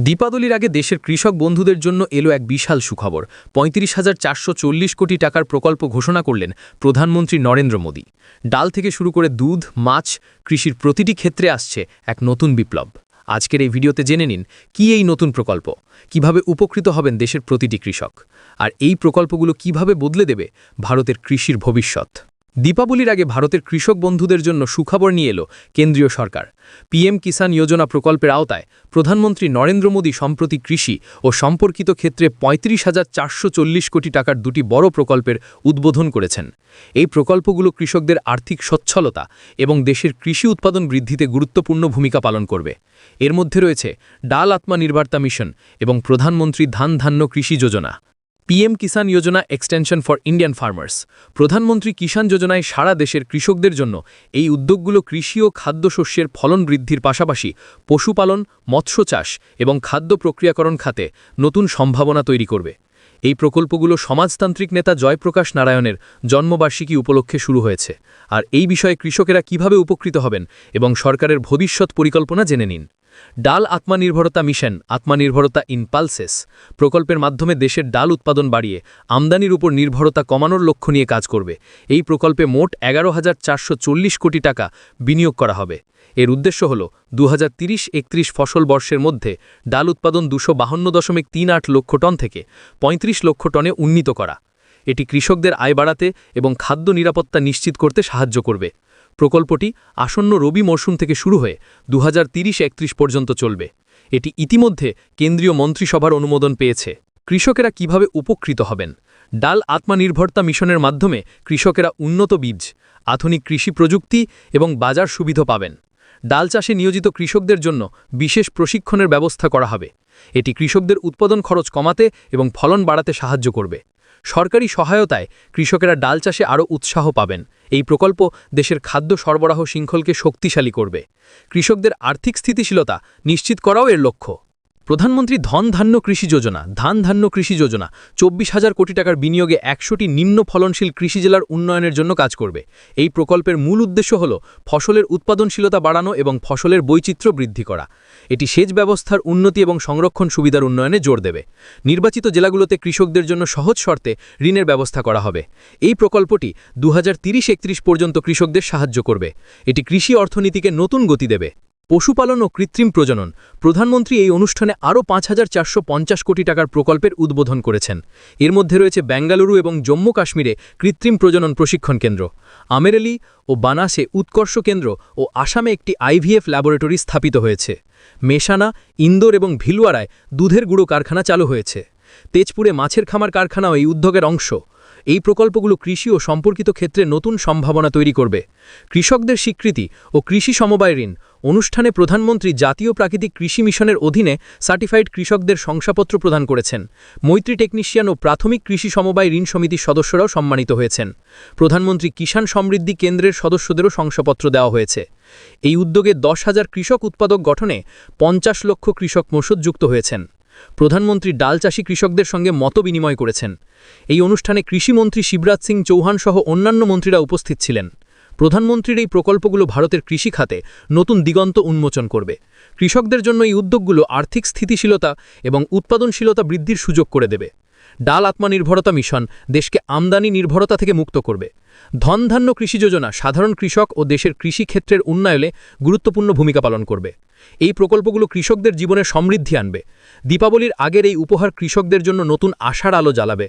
দীপাবলির আগে দেশের কৃষক বন্ধুদের জন্য এলো এক বিশাল সুখবর। ৩৫,৪৪০ কোটি টাকার প্রকল্প ঘোষণা করলেন প্রধানমন্ত্রী নরেন্দ্র মোদী। ডাল থেকে শুরু করে দুধ, মাছ, কৃষির প্রতিটি ক্ষেত্রে আসছে এক নতুন বিপ্লব। আজকের এই ভিডিওতে জেনে নিন কি এই নতুন প্রকল্প, কিভাবে উপকৃত হবেন দেশের প্রতিটি কৃষক, আর এই প্রকল্পগুলো কিভাবে বদলে দেবে ভারতের কৃষির ভবিষ্যৎ। দীপাবলির আগে ভারতের কৃষক বন্ধুদের জন্য সুখবর নিয়ে এলো কেন্দ্রীয় সরকার। পিএম কিষাণ যোজনা প্রকল্পের আওতায় প্রধানমন্ত্রী নরেন্দ্র মোদী সম্প্রতি কৃষি ও সম্পর্কিত ক্ষেত্রে ৩৫,৪৪০ কোটি টাকার দুটি বড় প্রকল্পের উদ্বোধন করেছেন। এই প্রকল্পগুলো কৃষকদের আর্থিক সচ্ছলতা এবং দেশের কৃষি উৎপাদন বৃদ্ধিতে গুরুত্বপূর্ণ ভূমিকা পালন করবে। এর মধ্যে রয়েছে ডাল আত্মনির্ভরতা মিশন এবং Pradhanmantri Dhanya Krishi Yojana. PM Kisan Yojana extension for Indian farmers. Pradhanmantri Kisan যোজনায় সারা দেশের কৃষকদের জন্য এই উদ্যোগগুলো কৃষি ও খাদ্যশস্যের ফলন বৃদ্ধির পাশাপাশি পশুপালন, মৎস্য চাষ এবং খাদ্য প্রক্রিয়াকরণ খাতে নতুন সম্ভাবনা তৈরি করবে। এই প্রকল্পগুলো সমাজতান্ত্রিক নেতা জয়প্রকাশ নারায়ণের জন্মবার্ষিকী উপলক্ষে শুরু হয়েছে। আর এই বিষয়ে কৃষকেরা কিভাবে উপকৃত হবেন এবং সরকারের ভবিষ্যৎ পরিকল্পনা জেনে নিন। ডাল আত্মনির্ভরতা মিশন, আত্মনির্ভরতা ইন পালসেস প্রকল্পের মাধ্যমে দেশের ডাল উৎপাদন বাড়িয়ে আমদানির উপর নির্ভরতা কমানোর লক্ষ্য নিয়ে কাজ করবে। এই প্রকল্পে মোট ১১,৪৪০ কোটি টাকা বিনিয়োগ করা হবে। এর উদ্দেশ্য হল ২০৩০-৩১ ফসল বর্ষের মধ্যে ডাল উৎপাদন ২৫২.৩৮ লক্ষ টন থেকে ৩৫ লক্ষ টনে উন্নীত করা। এটি কৃষকদের আয় বাড়াতে এবং খাদ্য নিরাপত্তা নিশ্চিত করতে সাহায্য করবে। প্রকল্পটি আসন্ন রবি মরশুম থেকে শুরু হয়ে ২০৩০-৩১ পর্যন্ত চলবে। এটি ইতিমধ্যে কেন্দ্রীয় মন্ত্রিসভার অনুমোদন পেয়েছে। কৃষকেরা কিভাবে উপকৃত হবেন? ডাল আত্মনির্ভরতা মিশনের মাধ্যমে কৃষকেরা উন্নত বীজ, আধুনিক কৃষি প্রযুক্তি এবং বাজার সুবিধা পাবেন। ডাল চাষে নিয়োজিত কৃষকদের জন্য বিশেষ প্রশিক্ষণের ব্যবস্থা করা হবে। এটি কৃষকদের উৎপাদন খরচ কমাতে এবং ফলন বাড়াতে সাহায্য করবে। সরকারি সহায়তায় কৃষকেরা ডাল চাষে আরও উৎসাহ পাবেন। এই প্রকল্প দেশের খাদ্য সরবরাহ শৃঙ্খলকে শক্তিশালী করবে। কৃষকদের আর্থিক স্থিতিশীলতা নিশ্চিত করাও এর লক্ষ্য। প্রধানমন্ত্রী ধান্য কৃষি যোজনা, ধান্য কৃষি যোজনা ২৪,০০০ কোটি টাকার বিনিয়োগে ১০০টি নিম্ন ফলনশীল কৃষি জেলার উন্নয়নের জন্য কাজ করবে। এই প্রকল্পের মূল উদ্দেশ্য হল ফসলের উৎপাদনশীলতা বাড়ানো এবং ফসলের বৈচিত্র্য বৃদ্ধি করা। এটি সেচ ব্যবস্থার উন্নতি এবং সংরক্ষণ সুবিধার উন্নয়নে জোর দেবে। নির্বাচিত জেলাগুলোতে কৃষকদের জন্য সহজ শর্তে ঋণের ব্যবস্থা করা হবে। এই প্রকল্পটি ২০৩০-৩১ পর্যন্ত কৃষকদের সাহায্য করবে। এটি কৃষি অর্থনীতিকে নতুন গতি দেবে। পশুপালন ও কৃত্রিম প্রজনন। প্রধানমন্ত্রী এই অনুষ্ঠানে আরও ৫,৪৫০ কোটি টাকার প্রকল্পের উদ্বোধন করেছেন। এর মধ্যে রয়েছে বেঙ্গালুরু এবং জম্মু কাশ্মীরে কৃত্রিম প্রজনন প্রশিক্ষণ কেন্দ্র, আমেরেলি ও বানাসে উৎকর্ষ কেন্দ্র ও আসামে একটি আইভিএফ ল্যাবরেটরি স্থাপিত হয়েছে। মেশানা, ইন্দোর এবং ভিলওয়ারায় দুধের গুঁড়ো কারখানা চালু হয়েছে। তেজপুরে মাছের খামার কারখানাও এই উদ্যোগের অংশ। এই প্রকল্পগুলো কৃষি ও সম্পর্কিত ক্ষেত্রে নতুন সম্ভাবনা তৈরি করবে। কৃষকদের স্বীকৃতি ও কৃষি সমবায় ঋণ অনুষ্ঠানে প্রধানমন্ত্রী জাতীয় প্রাকৃতিক কৃষি মিশনের অধীনে সার্টিফাইড কৃষকদের শংসাপত্র প্রদান করেছেন। মৈত্রী টেকনিশিয়ান ও প্রাথমিক কৃষি সমবায় ঋণ সমিতির সদস্যরাও সম্মানিত হয়েছেন। প্রধানমন্ত্রী কিষাণ সমৃদ্ধি কেন্দ্রের সদস্যদেরও শংসাপত্র দেওয়া হয়েছে। এই উদ্যোগে ১০,০০০ কৃষক উৎপাদক গঠনে ৫০ লক্ষ কৃষক মসুদ যুক্ত হয়েছেন। প্রধানমন্ত্রী ডাল চাষী কৃষকদের সঙ্গে মত বিনিময় করেছেন। এই অনুষ্ঠানে কৃষিমন্ত্রী শিবরাজ সিং চৌহান সহ অন্যান্য মন্ত্রীরা উপস্থিত ছিলেন। প্রধানমন্ত্রীর এই প্রকল্পগুলো ভারতের কৃষি খাতে নতুন দিগন্ত উন্মোচন করবে। কৃষকদের জন্য এই উদ্যোগগুলো আর্থিক স্থিতিশীলতা এবং উৎপাদনশীলতা বৃদ্ধির সুযোগ করে দেবে। ডাল আত্মনির্ভরতা মিশন দেশকে আমদানি নির্ভরতা থেকে মুক্ত করবে। ধান্য কৃষি যোজনা সাধারণ কৃষক ও দেশের কৃষি ক্ষেত্রের উন্নয়নে গুরুত্বপূর্ণ ভূমিকা পালন করবে। এই প্রকল্পগুলো কৃষকদের জীবনে সমৃদ্ধি আনবে। দীপাবলির আগের এই উপহার কৃষকদের জন্য নতুন আশার আলো জ্বালাবে।